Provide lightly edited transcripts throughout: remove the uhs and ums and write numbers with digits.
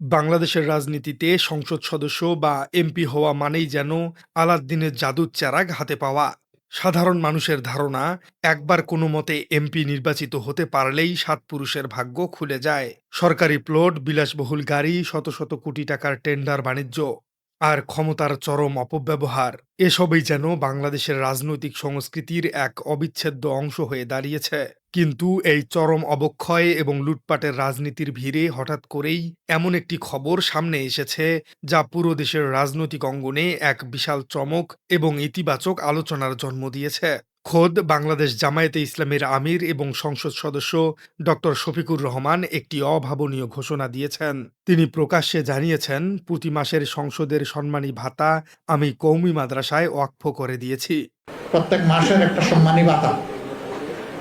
বাংলাদেশের রাজনীতিতে সংসদ সদস্য বা এমপি হওয়া মানেই যেন আলাদ্দিনের জাদুর চেরাগ হাতে পাওয়া। সাধারণ মানুষের ধারণা, একবার কোনো মতে এমপি নির্বাচিত হতে পারলেই সাত পুরুষের ভাগ্য খুলে যায়। সরকারি প্লট, বিলাসবহুল গাড়ি, শত শত কোটি টাকার টেন্ডার বাণিজ্য আর ক্ষমতার চরম অপব্যবহার, এসবই যেন বাংলাদেশের রাজনৈতিক সংস্কৃতির এক অবিচ্ছেদ্য অংশ হয়ে দাঁড়িয়েছে। কিন্তু এই চরম অবক্ষয় এবং লুটপাটের রাজনীতির ভিড়ে হঠাৎ করেই এমন একটি খবর সামনে এসেছে, যা পুরো দেশের রাজনৈতিক অঙ্গনে এক বিশাল চমক এবং ইতিবাচক আলোচনার জন্ম দিয়েছে। খোদ বাংলাদেশ জামায়াতে ইসলামীর আমির এবং সংসদ সদস্য ডক্টর শফিকুর রহমান একটি অভাবনীয় ঘোষণা দিয়েছেন। তিনি প্রকাশ্যে জানিয়েছেন, প্রতি মাসের সংসদের সম্মানী ভাতা আমি কওমি মাদ্রাসায় ওয়াকফ করে দিয়েছি। প্রত্যেক মাসের একটা সম্মানী ভাতা,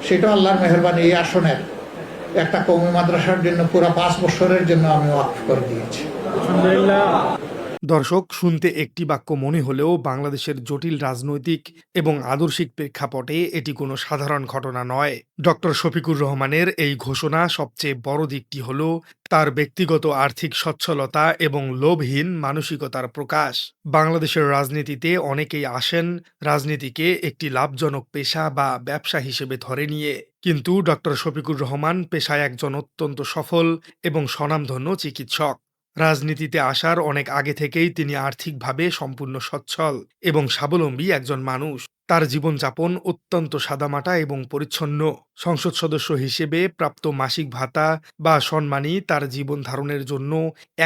সেটা আল্লাহর মেহেরবানি এই আসনের একটা কওমি মাদ্রাসার জন্য পুরো 5 বছরের জন্য আমি ওয়াকফ করে দিয়েছি। দর্শক, শুনতে একটি বাক্য মনে হলেও বাংলাদেশের জটিল রাজনৈতিক এবং আদর্শিক প্রেক্ষাপটে এটি কোনো সাধারণ ঘটনা নয়। ডক্টর শফিকুর রহমানের এই ঘোষণা সবচেয়ে বড় দিকটি হল তার ব্যক্তিগত আর্থিক সচ্ছলতা এবং লোভহীন মানসিকতার প্রকাশ। বাংলাদেশের রাজনীতিতে অনেকেই আসেন রাজনীতিকে একটি লাভজনক পেশা বা ব্যবসা হিসেবে ধরে নিয়ে, কিন্তু ডক্টর শফিকুর রহমান পেশায় একজন অত্যন্ত সফল এবং স্বনামধন্য চিকিৎসক। রাজনীতিতে আসার অনেক আগে থেকেই তিনি আর্থিকভাবে সম্পূর্ণ সচ্ছল এবং স্বাবলম্বী একজন মানুষ। তার জীবনযাপন অত্যন্ত সাদামাটা এবং পরিচ্ছন্ন। সংসদ সদস্য হিসেবে প্রাপ্ত মাসিক ভাতা বা সম্মানী তার জীবন ধারণের জন্য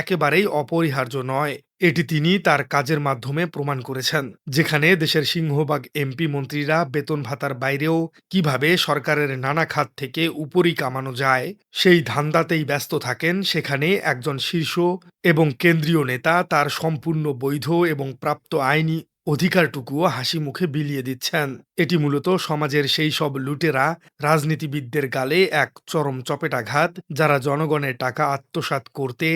একেবারেই অপরিহার্য নয়। এটি তিনি তার কাজের মাধ্যমে প্রমাণ করেছেন। যেখানে দেশের সিংহভাগ এমপি মন্ত্রীরা বেতন ভাতার বাইরেও কিভাবে সরকারের নানা খাত থেকে উপরি কামানো যায় সেই ধান্দাতেই ব্যস্ত থাকেন, সেখানে একজন শীর্ষ এবং কেন্দ্রীয় নেতা তার সম্পূর্ণ বৈধ এবং প্রাপ্ত আইনি অধিকারটুকুও হাসি মুখে বিলিয়ে দিচ্ছেন। এটি মূলত সমাজের সেই সব লুটেরা রাজনীতিবিদদের গালে এক চরম চপেটাঘাত, যারা জনগণের টাকা আত্মসাৎ করতে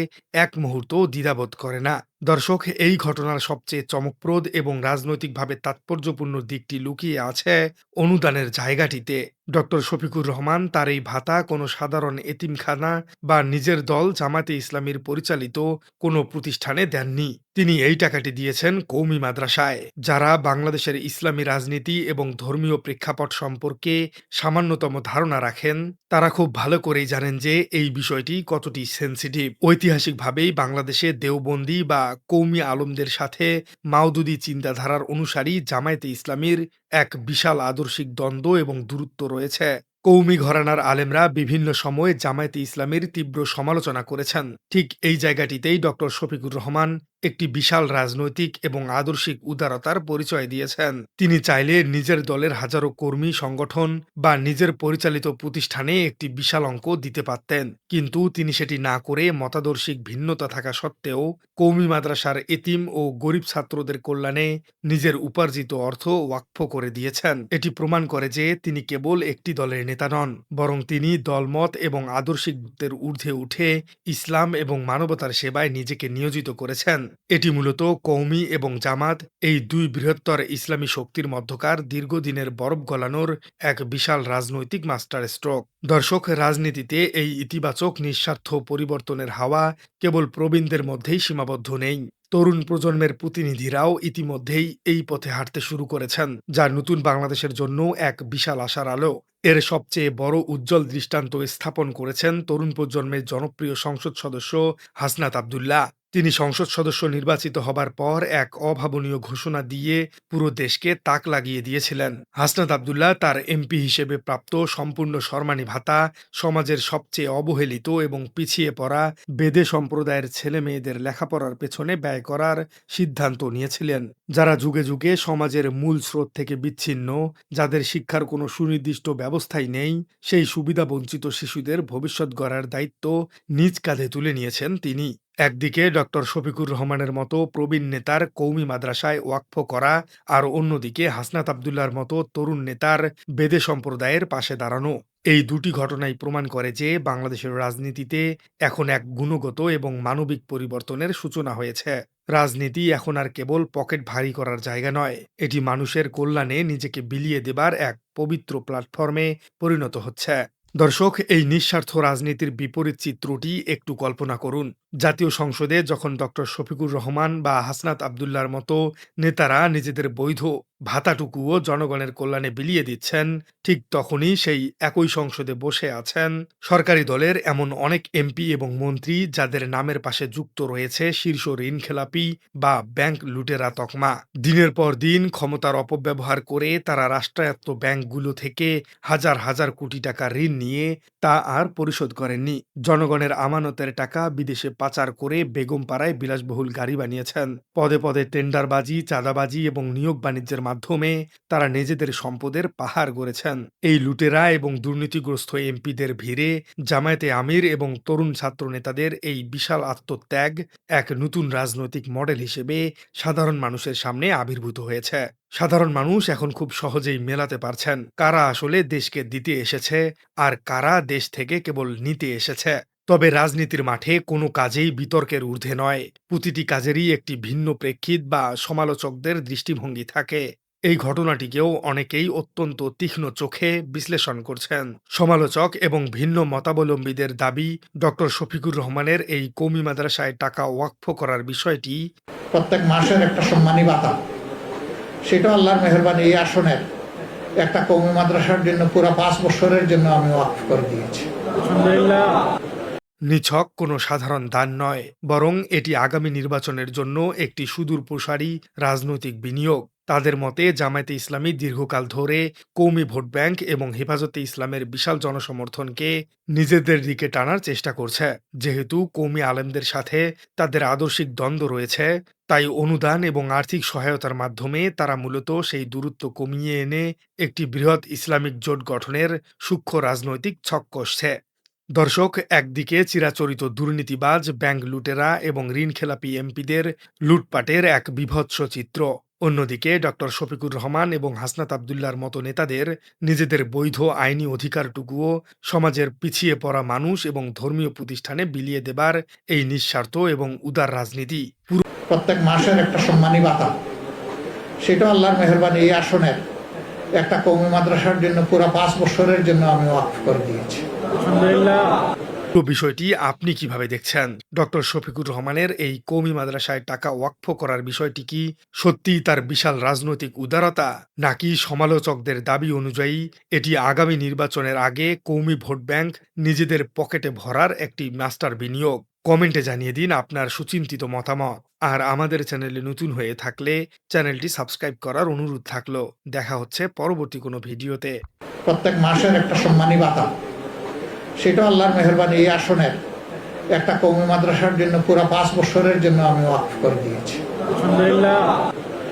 এক মুহূর্তও দ্বিধাবোধ করে না। দর্শক, এই ঘটনার সবচেয়ে চমকপ্রদ এবং রাজনৈতিকভাবে তাৎপর্যপূর্ণ দিকটি লুকিয়ে আছে অনুদানের জায়গাটিতে। ডক্টর শফিকুর রহমান তার এই ভাতা কোনো সাধারণ এতিমখানা বা নিজের দল জামাতে ইসলামীর পরিচালিত কোনো প্রতিষ্ঠানে দেননি। তিনি এই টাকাটি দিয়েছেন কওমি মাদ্রাসায়। যারা বাংলাদেশের ইসলামী রাজনীতি এবং ধর্মীয় প্রেক্ষাপট সম্পর্কে সামান্যতম ধারণা রাখেন, তারা খুব ভালো করেই জানেন যে এই বিষয়টি কতটি সেনসিটিভ। ঐতিহাসিকভাবেই বাংলাদেশে দেওবন্দি বা কওমি আলমদের সাথে মাওদুদি চিন্তাধারার অনুসারী জামায়াতে ইসলামীর এক বিশাল আদর্শিক দ্বন্দ্ব এবং দূরত্ব রয়েছে। কওমি ঘরানার আলেমরা বিভিন্ন সময়ে জামায়াতে ইসলামীর তীব্র সমালোচনা করেছেন। ঠিক এই জায়গাটিতেই ডক্টর শফিকুর রহমান একটি বিশাল রাজনৈতিক এবং আদর্শিক উদারতার পরিচয় দিয়েছেন। তিনি চাইলে নিজের দলের হাজারো কর্মী সংগঠন বা নিজের পরিচালিত প্রতিষ্ঠানে একটি বিশাল অঙ্ক দিতে পারতেন, কিন্তু তিনি সেটি না করে মতাদর্শিক ভিন্নতা থাকা সত্ত্বেও কওমি মাদ্রাসার এতিম ও গরিব ছাত্রদের কল্যাণে নিজের উপার্জিত অর্থ ওয়াকফ করে দিয়েছেন। এটি প্রমাণ করে যে তিনি কেবল একটি দলের নেতা নন, বরং তিনি দলমত এবং আদর্শিকদের ঊর্ধ্বে উঠে ইসলাম এবং মানবতার সেবায় নিজেকে নিয়োজিত করেছেন। এটি মূলত কওমি এবং জামাত, এই দুই বৃহত্তর ইসলামী শক্তির মধ্যকার দীর্ঘদিনের বরফ গলানোর এক বিশাল রাজনৈতিক মাস্টার স্ট্রোক। দর্শক, রাজনীতিতে এই ইতিবাচক নিঃস্বার্থ পরিবর্তনের হাওয়া কেবল প্রবীণদের মধ্যেই সীমাবদ্ধ নেই। তরুণ প্রজন্মের প্রতিনিধিরাও ইতিমধ্যেই এই পথে হাঁটতে শুরু করেছেন, যা নতুন বাংলাদেশের জন্য এক বিশাল আশার আলো। এর সবচেয়ে বড় উজ্জ্বল দৃষ্টান্ত স্থাপন করেছেন তরুণ প্রজন্মের জনপ্রিয় সংসদ সদস্য হাসনাত আব্দুল্লাহ। তিনি সংসদ সদস্য নির্বাচিত হবার পর এক অভাবনীয় ঘোষণা দিয়ে পুরো দেশকে তাক লাগিয়ে দিয়েছিলেন। হাসনাত আব্দুল্লাহ তার এমপি হিসেবে প্রাপ্ত সম্পূর্ণ সম্মানী ভাতা সমাজের সবচেয়ে অবহেলিত এবং পিছিয়ে পড়া বেদে সম্প্রদায়ের ছেলে মেয়েদের লেখাপড়ার পেছনে ব্যয় করার সিদ্ধান্ত নিয়েছিলেন, যারা যুগে যুগে সমাজের মূল স্রোত থেকে বিচ্ছিন্ন, যাদের শিক্ষার কোনো সুনির্দিষ্ট ব্যবস্থাই নেই। সেই সুবিধাবঞ্চিত শিশুদের ভবিষ্যৎ গড়ার দায়িত্ব নিজ কাঁধে তুলে নিয়েছেন তিনি। একদিকে ডক্টর শফিকুর রহমানের মতো প্রবীণ নেতার কওমি মাদ্রাসায় ওয়াকফ করা, আর অন্যদিকে হাসনাত আব্দুল্লাহর মতো তরুণ নেতার বেদে সম্প্রদায়ের পাশে দাঁড়ানো। এই দুটি ঘটনাই প্রমাণ করে যে বাংলাদেশের রাজনীতিতে এখন এক গুণগত এবং মানবিক পরিবর্তনের সূচনা হয়েছে। রাজনীতি এখন আর কেবল পকেট ভারী করার জায়গা নয়, এটি মানুষের কল্যাণে নিজেকে বিলিয়ে দেবার এক পবিত্র প্ল্যাটফর্মে পরিণত হচ্ছে। দর্শক, এই নিঃস্বার্থ রাজনীতির বিপরীত চিত্রটি একটু কল্পনা করুন। জাতীয় সংসদে যখন ডক্টর শফিকুর রহমান বা হাসনাত আবদুল্লাহর মতো নেতারা নিজেদের বৈধ ভাতাটুকুও জনগণের কল্যাণে বিলিয়ে দিচ্ছেন, ঠিক তখনই সেই একই সংসদে বসে আছেন সরকারি দলের এমন অনেক এমপি এবং মন্ত্রী যাদের নামের পাশে যুক্ত রয়েছে শীর্ষ ঋণ খেলাপি বা ব্যাংক লুটেরা তকমা। দিনের পর দিন ক্ষমতার অপব্যবহার করে তারা রাষ্ট্রায়ত্ত ব্যাংকগুলো থেকে হাজার হাজার কোটি টাকা ঋণ নিয়ে তা আর পরিশোধ করেননি। জনগণের আমানতের টাকা বিদেশে পাচার করে বেগমপাড়ায় বিলাসবহুল গাড়ি বানিয়েছেন। পদে পদে টেন্ডারবাজি, চাঁদাবাজি এবং নিয়োগ বাণিজ্যের মাধ্যমে তারা নিজেদের সম্পদের পাহাড় গড়েছেন। এই লুটেরা এবং দুর্নীতিগ্রস্ত এমপিদের ভিড়ে জামায়াতে আমির এবং তরুণ ছাত্র নেতাদের এই বিশাল আত্মত্যাগ এক নতুন রাজনৈতিক মডেল হিসেবে সাধারণ মানুষের সামনে আবির্ভূত হয়েছে। সাধারণ মানুষ এখন খুব সহজেই মেলাতে পারছেন কারা আসলে দেশকে দিতে এসেছে আর কারা দেশ থেকে কেবল নিতে এসেছে। তবে রাজনীতির মাঠে কোনো কাজেই বিতর্কের ঊর্ধ্বে নয়। প্রতিটি কাজেরই একটি ভিন্ন প্রেক্ষিত বা সমালোচকদের দৃষ্টিভঙ্গি থাকে। এই ঘটনাটিকেও অনেকেই অত্যন্ত তীক্ষ্ণ চোখে বিশ্লেষণ করছেন। সমালোচক এবং ভিন্ন মতাবলম্বীদের দাবি, ডক্টর শফিকুর রহমানের এই কওমি মাদ্রাসায় টাকা ওয়াকফ করার বিষয়টি প্রত্যেক মাসের একটা সম্মানী ভাতা, সেটা আল্লাহর মেহেরবানি এই আসনের একটা কওমি মাদ্রাসার জন্য পুরো 5 বছরের জন্য আমি ওয়াকফ করে দিয়েছি। নিছক কোনো সাধারণ দান নয়, বরং এটি আগামী নির্বাচনের জন্য একটি সুদূর প্রসারী রাজনৈতিক বিনিয়োগ। তাদের মতে জামায়াতে ইসলামী দীর্ঘকাল ধরে কওমি ভোট ব্যাংক এবং হেফাজতে ইসলামের বিশাল জনসমর্থনকে নিজেদের দিকে টানার চেষ্টা করছে। যেহেতু কওমি আলেমদের সাথে তাদের আদর্শিক দ্বন্দ্ব রয়েছে, তাই অনুদান এবং আর্থিক সহায়তার মাধ্যমে তারা মূলত সেই দূরত্ব কমিয়ে এনে একটি বৃহৎ ইসলামিক জোট গঠনের সূক্ষ্ম রাজনৈতিক ছক কষছে। দর্শক, একদিকে চিরাচরিত দুর্নীতিবাজ, ব্যাংক লুটেরা এবং ঋণখেলাপি এমপিদের লুটপাটের এক বীভৎস চিত্র। অন্যদিকে ডক্টর শফিকুর রহমান এবং হাসনাত আবদুল্লাহর মতো নেতাদের নিজেদের বৈধ আইনি অধিকারটুকুও সমাজের পিছিয়ে পড়া মানুষ এবং ধর্মীয় প্রতিষ্ঠানে বিলিয়ে দেবার এই নিঃস্বার্থ এবং উদার রাজনীতি প্রত্যেক মাসের একটা সম্মানী ভাতা, সেটা আল্লাহর মেহেরবানি এই আসনের একটা কওমি মাদ্রাসার জন্য পুরো 5 বছরের জন্য আমি ওয়াকফ করে দিয়েছি। পুরো বিষয়টি আপনি কিভাবে দেখছেন? ডক্টর শফিকুর রহমানের এই কওমি মাদ্রাসায় টাকা ওয়াকফ করার বিষয়টি কি সত্যিই তার বিশাল রাজনৈতিক উদারতা, নাকি সমালোচকদের দাবি অনুযায়ী এটি আগামী নির্বাচনের আগে কওমি ভোট ব্যাংক নিজেদের পকেটে ভরার একটি মাস্টার বিনিয়োগ? কমেন্টে জানিয়ে দিন আপনার সুচিন্তিত মতামত। আর আমাদের চ্যানেলে নতুন হয়ে থাকলে চ্যানেলটি সাবস্ক্রাইব করার অনুরোধ থাকলো। দেখা হচ্ছে পরবর্তী কোনো ভিডিওতে। প্রত্যেক মাসের একটা সম্মানী ভাতা, সেটা আল্লাহর মেহেরবানি এই আসনের একটা কওমি মাদ্রাসার জন্য পুরো 5 বছরের জন্য আমি ওয়াকফ করে দিয়েছি।